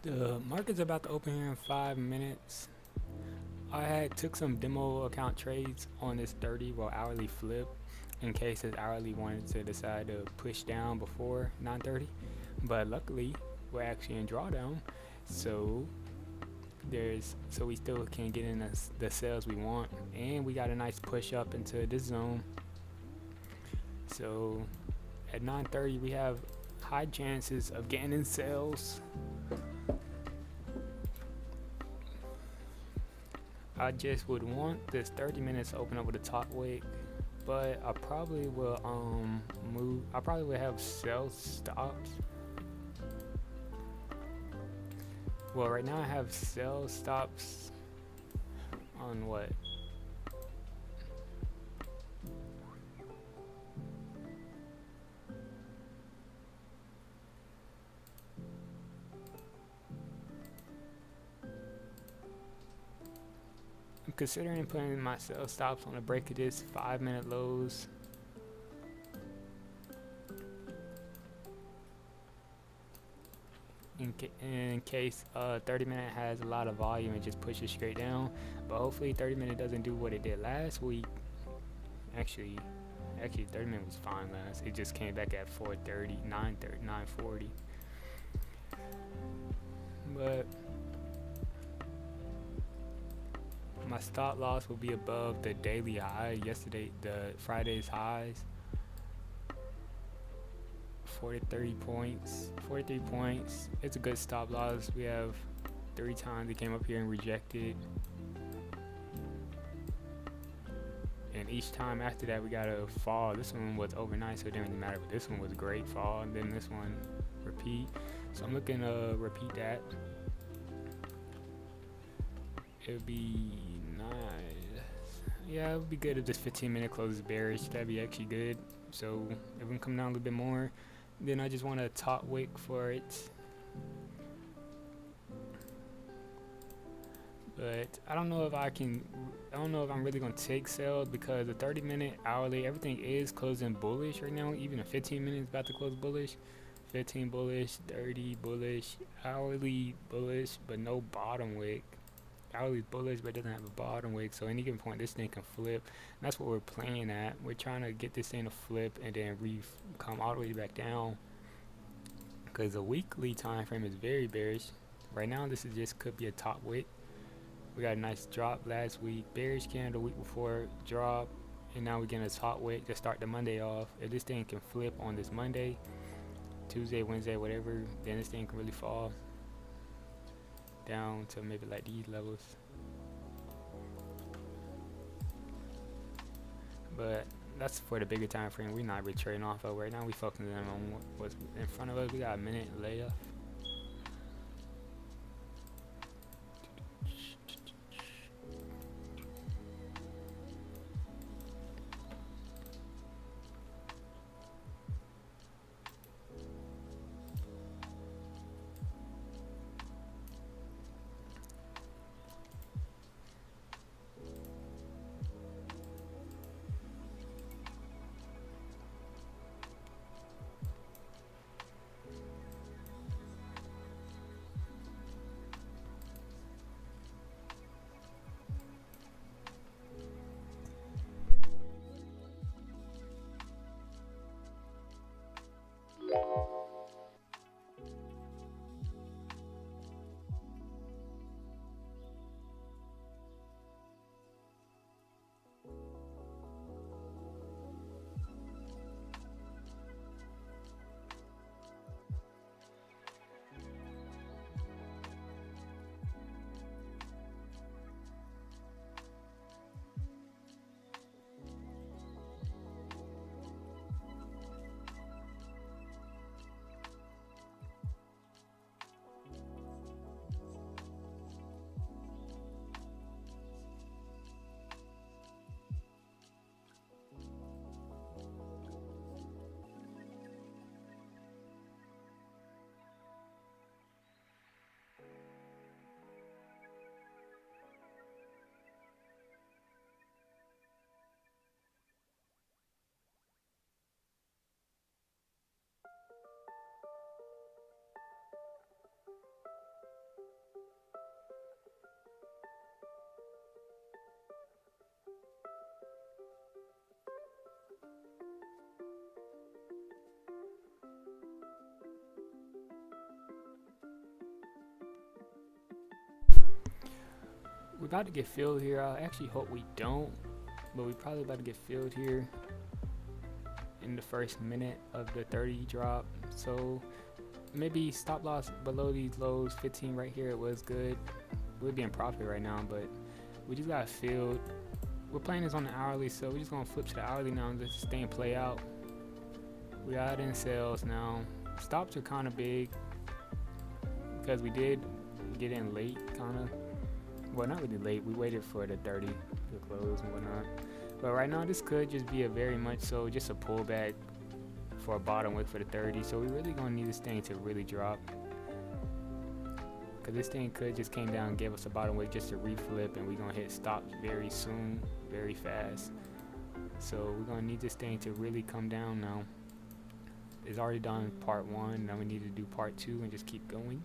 The market's about to open here in 5 minutes. I had took some demo account trades on this 30 hourly flip in case this hourly wanted to decide to push down before 9:30, but luckily we're actually in drawdown, so we still can get in the sales we want, and we got a nice push up into this zone. So at 9:30 we have high chances of getting in sales. I just would want this 30 minutes to open up with a top wick, but I probably will move. I probably will have sell stops. Well, right now I have sell stops on what? I'm considering putting my sell stops on the break of this 5-minute lows. In case 30-minute has a lot of volume and just pushes straight down, but hopefully 30-minute doesn't do what it did last week. Actually 30-minute was fine last. It just came back at 4:30, 9:30, 9:40. But my stop loss will be above the daily high yesterday, the Friday's highs. 43 points. It's a good stop loss. We have 3 times it came up here and rejected. and each time after that we got a fall. This one was overnight, so it didn't really matter, but this one was great fall, and then this one repeat. So I'm looking to repeat that. It would be nice. Yeah, it would be good if this 15-minute closes bearish. That'd be actually good. So if we can come down a little bit more, then I just want a top wick for it. But I don't know if I'm really gonna take sales, because the 30-minute hourly, everything is closing bullish right now. Even a 15-minute is about to close bullish. 15 bullish, 30 bullish, hourly bullish, but no bottom wick. Hourly bullish, but it doesn't have a bottom wick. So any given point, this thing can flip. And that's what we're playing at. We're trying to get this thing to flip and then come all the way back down. Because the weekly time frame is very bearish. Right now, this is just could be a top wick. We got a nice drop last week, bearish candle week before, drop, and now we're getting a top wick to start the Monday off. If this thing can flip on this Monday, Tuesday, Wednesday, whatever, then this thing can really fall down to maybe like these levels. But that's for the bigger time frame. We're not really trading off of right now. We focusing on what's in front of us. We got a minute left. We're about to get filled here. I actually hope we don't, but we're probably about to get filled here in the first minute of the 30 drop. So maybe stop loss below these lows. 15 right here, it was good. We'd be in profit right now, but we just got filled. We're playing this on the hourly, so we're just gonna flip to the hourly now and just stay and play out. We got in sales now. Stops are kind of big because we did get in late, kind of. Well, not really late. We waited for the 30 to close and whatnot. But right now, this could just be a very much so just a pullback for a bottom wick for the 30. So we really gonna need this thing to really drop, because this thing could just came down and gave us a bottom wick just to reflip, and we're gonna hit stops very soon, very fast. So we're gonna need this thing to really come down now. It's already done part 1. Now we need to do part 2 and just keep going.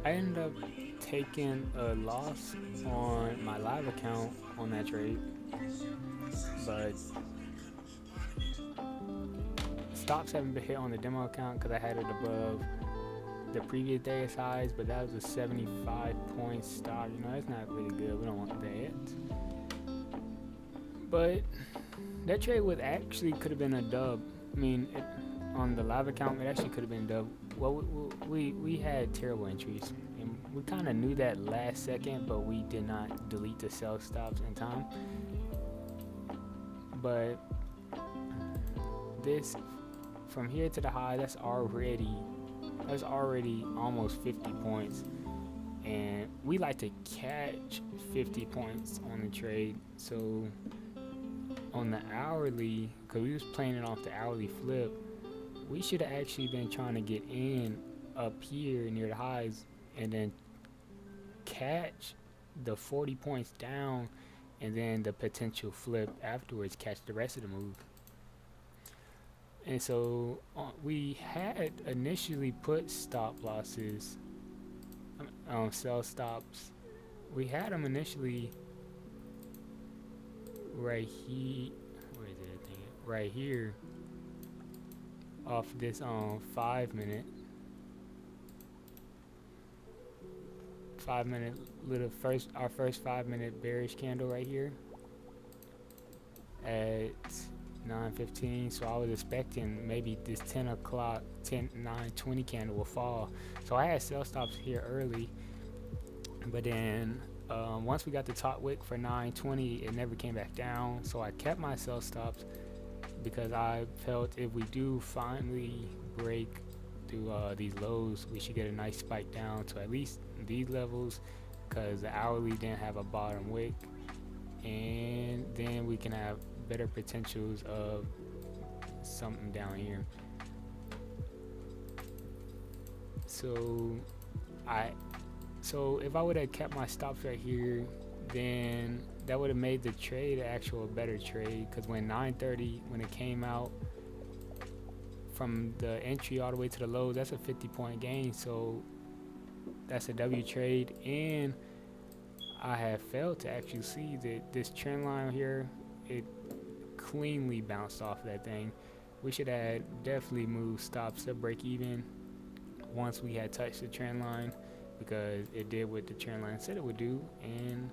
I ended up taking a loss on my live account on that trade, but stops haven't been hit on the demo account because I had it above the previous day's highs, but that was a 75 point stop. You know, that's not really good. We don't want that. But that trade was actually could have been a dub. I mean, on the live account, it actually could have been a dub. Well, we had terrible entries, and we kind of knew that last second, but we did not delete the sell stops in time. But this, from here to the high, that's already almost 50 points, and we like to catch 50 points on the trade. So on the hourly, because we was playing it off the hourly flip, we should have actually been trying to get in up here near the highs and then catch the 40 points down, and then the potential flip afterwards, catch the rest of the move. And so we had initially put stop losses, sell stops. We had them initially right here. Where is it? Right here, off this 5 minute little our first 5 minute bearish candle right here at 9:15. So I was expecting maybe this 9:20 candle will fall. So I had sell stops here early, but then once we got the top wick for 9:20, it never came back down. So I kept my sell stops because I felt if we do finally break through these lows, we should get a nice spike down to at least these levels, because the hourly didn't have a bottom wick, and then we can have better potentials of something down here. So if I would have kept my stops right here, then that would have made the trade actual better trade, because when 9:30, when it came out from the entry all the way to the low, that's a 50 point gain. So that's a W trade, and I have failed to actually see that this trend line here, it cleanly bounced off that thing. We should have definitely moved stops to break even once we had touched the trend line, because it did what the trend line said it would do, and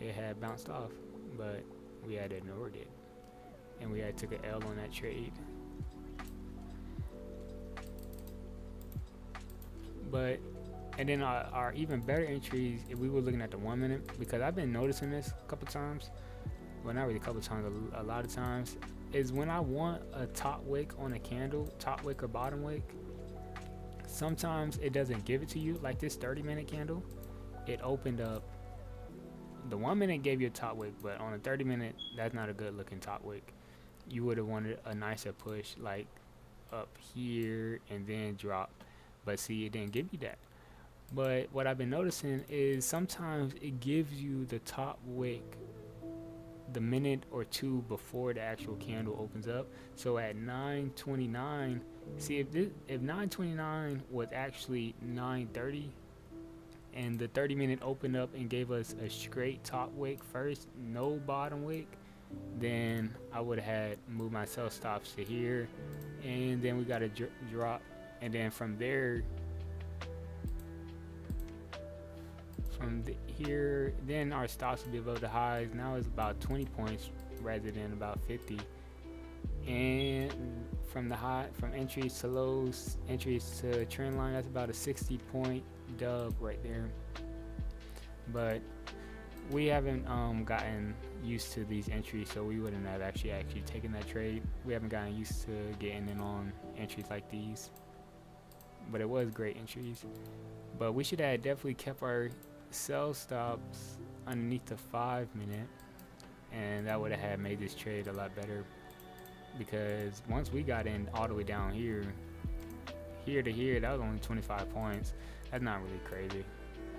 it had bounced off, but we had ignored it, and we had took an L on that trade. But and then our even better entries, if we were looking at the 1 minute, because I've been noticing this a couple times, well, not really a couple times, a lot of times, is when I want a top wick on a candle, top wick or bottom wick, sometimes it doesn't give it to you. Like this 30-minute candle, it opened up, the 1 minute gave you a top wick, but on a 30-minute, that's not a good looking top wick. You would have wanted a nicer push, like up here and then drop, but see, it didn't give you that. But what I've been noticing is sometimes it gives you the top wick the minute or two before the actual candle opens up. So at 9:29, see, if 9:29 was actually 9:30 and the 30-minute opened up and gave us a straight top wick first, no bottom wick, then I would have had moved my sell stops to here, and then we got a drop, and then from there, here, then our stops will be above the highs. Now it's about 20 points rather than about 50. And from the high, from entries to lows, entries to trend line, that's about a 60 point dub right there. But we haven't gotten used to these entries, so we wouldn't have actually taken that trade. We haven't gotten used to getting in on entries like these, but it was great entries. But we should have definitely kept our sell stops underneath the 5 minute, and that would have made this trade a lot better, because once we got in all the way down here to here, that was only 25 points. That's not really crazy.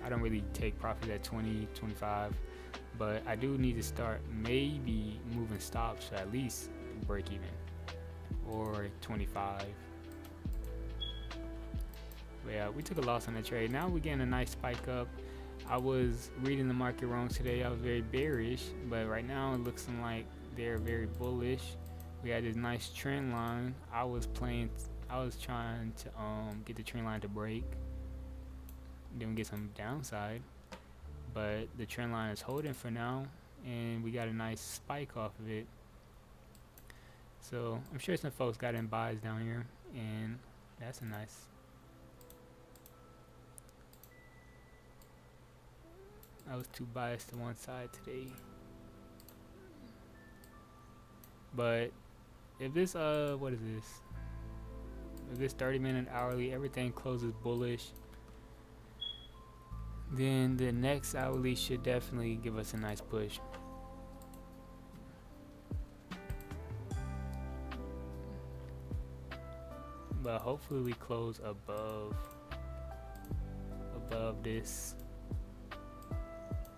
I don't really take profit at 20, 25, but I do need to start maybe moving stops to at least break even or 25. But yeah, we took a loss on the trade. Now we're getting a nice spike up. I was reading the market wrong today. I was very bearish, but right now it looks like they're very bullish. We had this nice trend line. I was trying to get the trend line to break, then we get some downside, but the trend line is holding for now, and we got a nice spike off of it. So I'm sure some folks got in buys down here, and that's a nice. I was too biased to one side today. But if this what is this? If this 30-minute hourly, everything closes bullish, then the next hourly should definitely give us a nice push. But hopefully we close above this,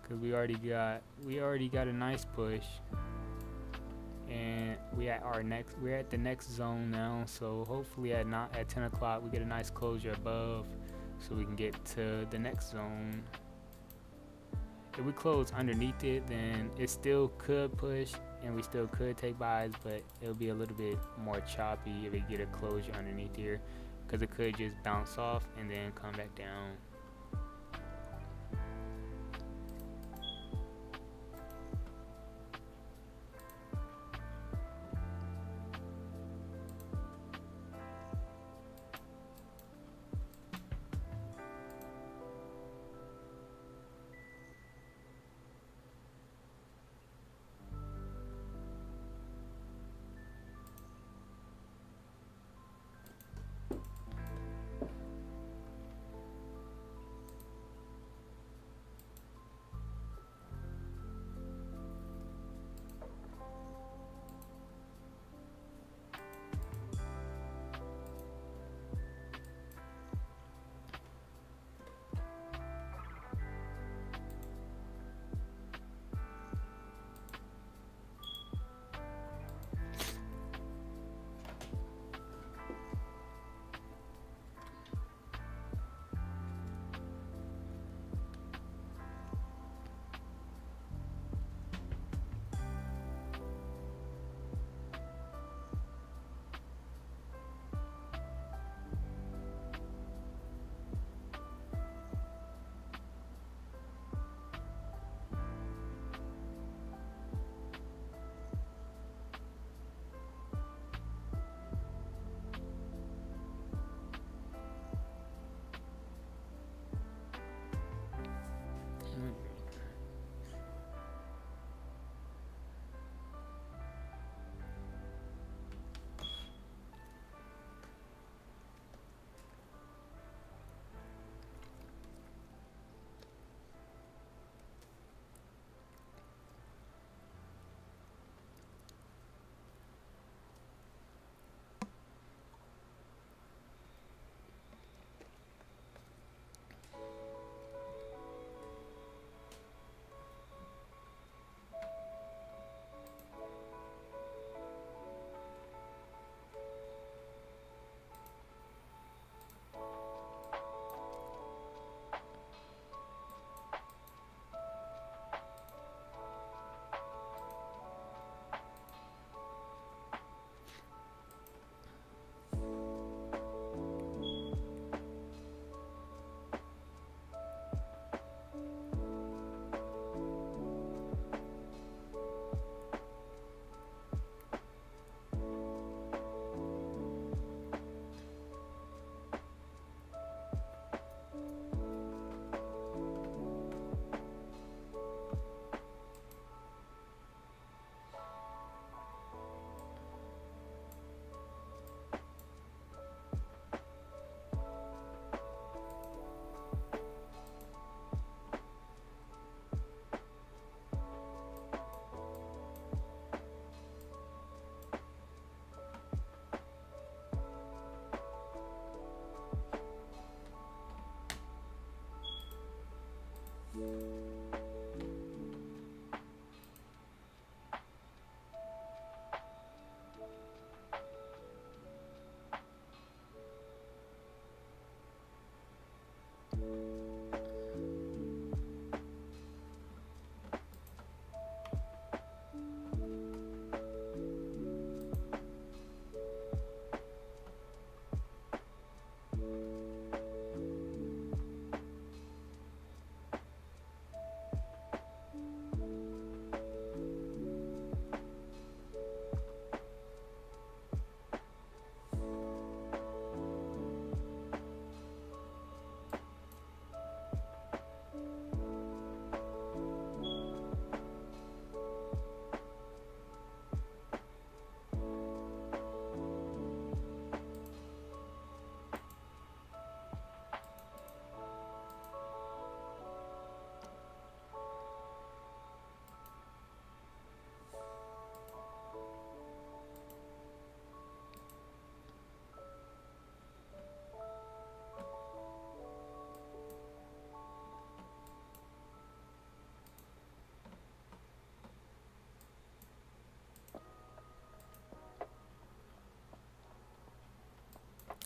because we already got a nice push, and we're at the next zone now. So hopefully at 10 o'clock we get a nice closure above, so we can get to the next zone. If we close underneath it, then it still could push and we still could take buys, but it'll be a little bit more choppy if we get a closure underneath here, because it could just bounce off and then come back down.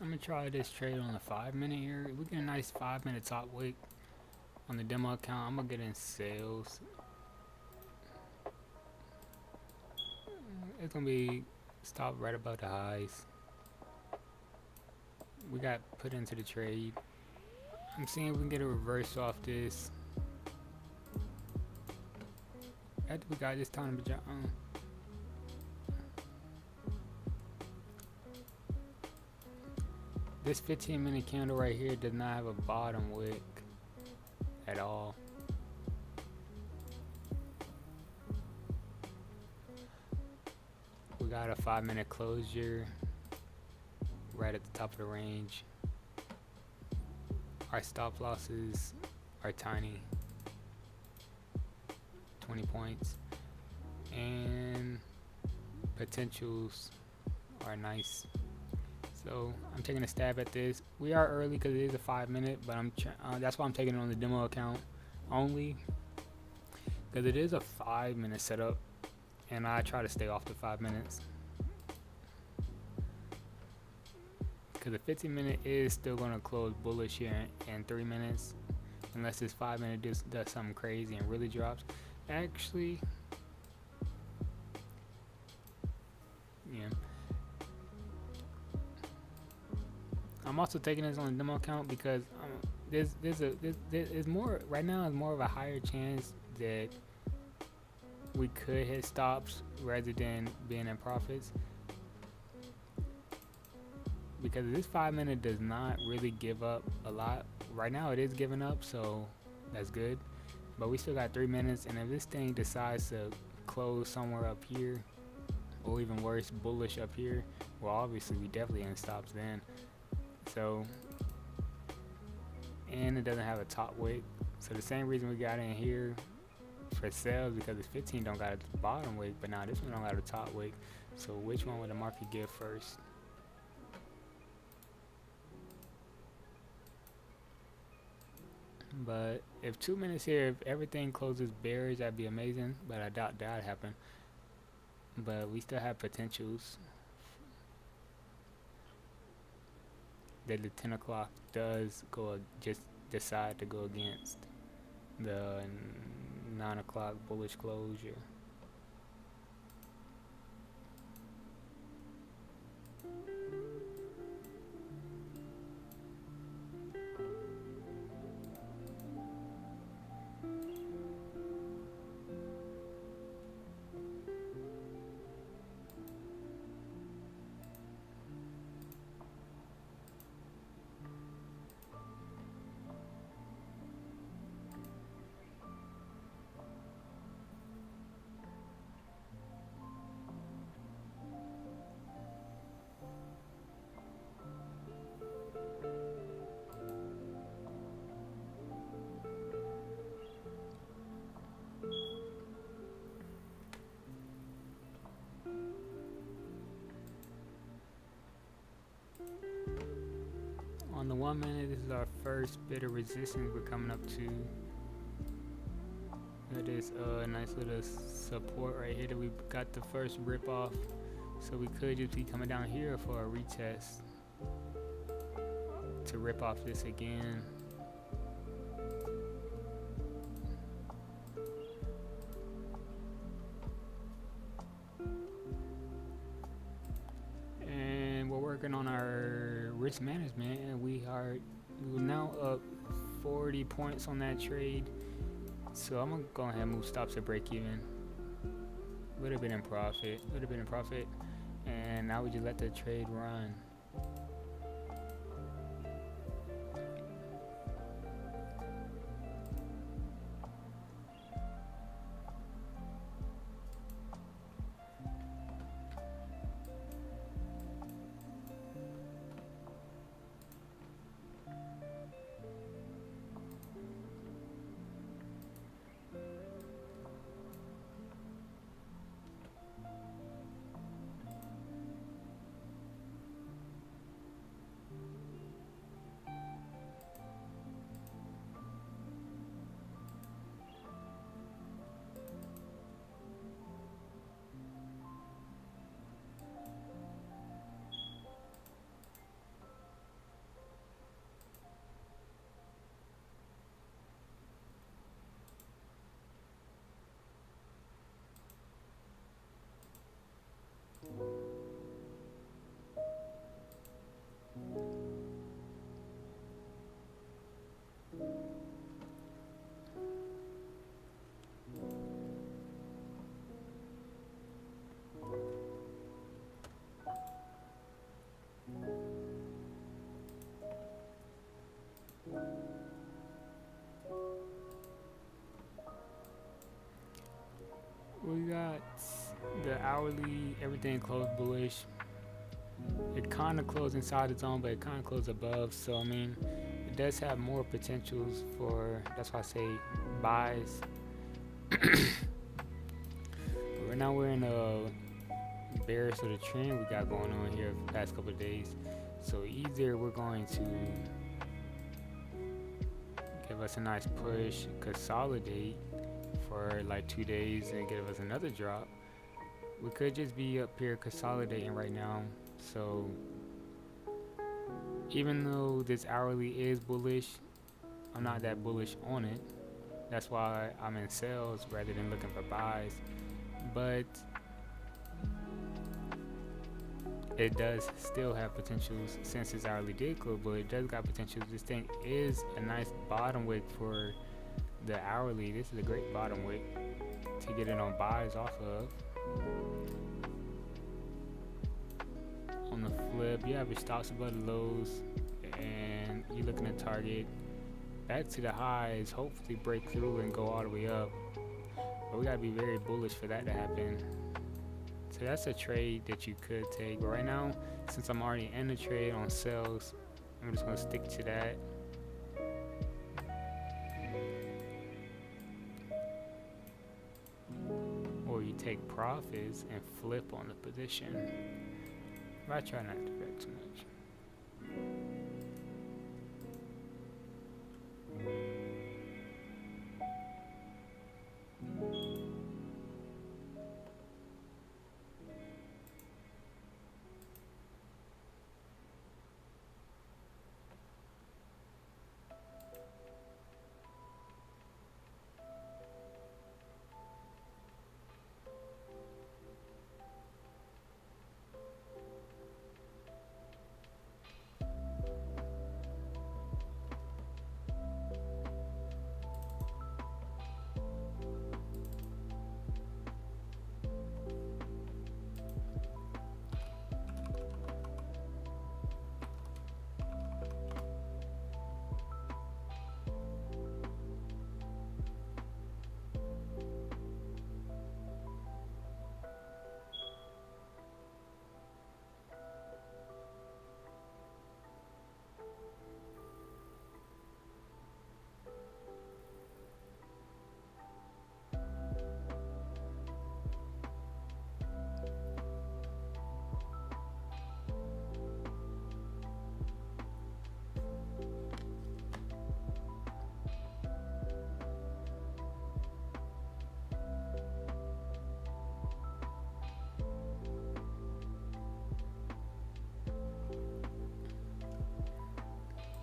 I'm gonna try this trade on the 5 minute here. We get a nice 5 minute top wick on the demo account. I'm gonna get in sales. It's gonna be stop right above the highs. We got put into the trade. I'm seeing if we can get a reverse off this. After we got this time to jump on. This 15-minute candle right here does not have a bottom wick at all. We got a 5-minute closure right at the top of the range. Our stop losses are tiny, 20 points, and potentials are nice. So I'm taking a stab at this. We are early because it is a 5 minute, but that's why I'm taking it on the demo account only, because it is a 5 minute setup, and I try to stay off the 5 minutes. Because the 15-minute is still going to close bullish here in 3 minutes, unless this 5 minute does something crazy and really drops. Actually, yeah. I'm also taking this on the demo account because there's more right now. Is more of a higher chance that we could hit stops rather than being in profits, because this 5 minute does not really give up a lot. Right now it is giving up, so that's good, but we still got 3 minutes, and if this thing decides to close somewhere up here, or even worse, bullish up here, well, obviously we definitely in stops then. So, and it doesn't have a top wick, so the same reason we got in here for sales, because this 15 don't got a bottom wick, but now this one don't got a top wick. So which one would the market give first? But if 2 minutes here, if everything closes bearish, that'd be amazing, but I doubt that'd happen. But we still have potentials that the 10 o'clock does go, just decide to go against the 9 o'clock bullish closure. On the 1 minute, this is our first bit of resistance we're coming up to. It is a nice little support right here that we got the first rip off. So we could just be coming down here for a retest to rip off this again. And we're working on our risk management, and we're now up 40 points on that trade. So I'm gonna go ahead and move stops to break even. Little bit in profit, and now we just let the trade run. got the hourly, everything closed bullish. It kind of closed inside the zone, but it kind of closed above. So I mean, it does have more potentials for. That's why I say buys. But right now we're in a bearish of the trend we got going on here the past couple of days. So either we're going to give us a nice push, consolidate for like 2 days, and give us another drop. We could just be up here consolidating right now. So even though this hourly is bullish, I'm not that bullish on it. That's why I'm in sales rather than looking for buys. But it does still have potentials since this hourly did close, but it does got potential. This thing is a nice bottom wick for the hourly. This is a great bottom wick to get it on buys off of. On the flip, you have your stops above the lows, and you're looking at target back to the highs, hopefully break through and go all the way up. But we gotta be very bullish for that to happen. So that's a trade that you could take. But right now, since I'm already in the trade on sales, I'm just gonna stick to that. Or you take profits and flip on the position. But I try not to direct too much.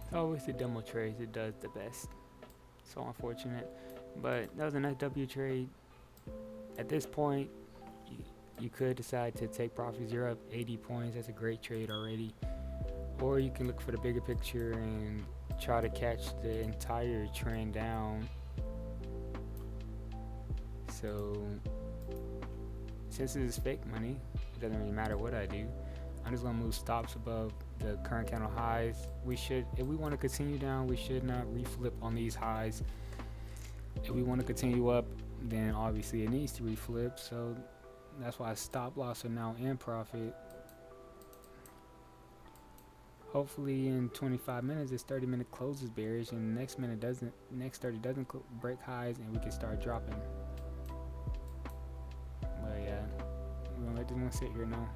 It's always the demo trades it does the best. So unfortunate. But that was a nice W trade. At this point, you could decide to take profits. You're up 80 points. That's a great trade already. Or you can look for the bigger picture and try to catch the entire trend down. So since this is fake money, it doesn't really matter what I do. I'm just gonna move stops above the current candle highs. We should, if we want to continue down, we should not reflip on these highs. If we want to continue up, then obviously it needs to reflip. So that's why stop loss are now in profit. Hopefully in 25 minutes, this 30-minute close is bearish, and the next 30 doesn't break highs, and we can start dropping. But yeah, we're gonna let this one sit here now.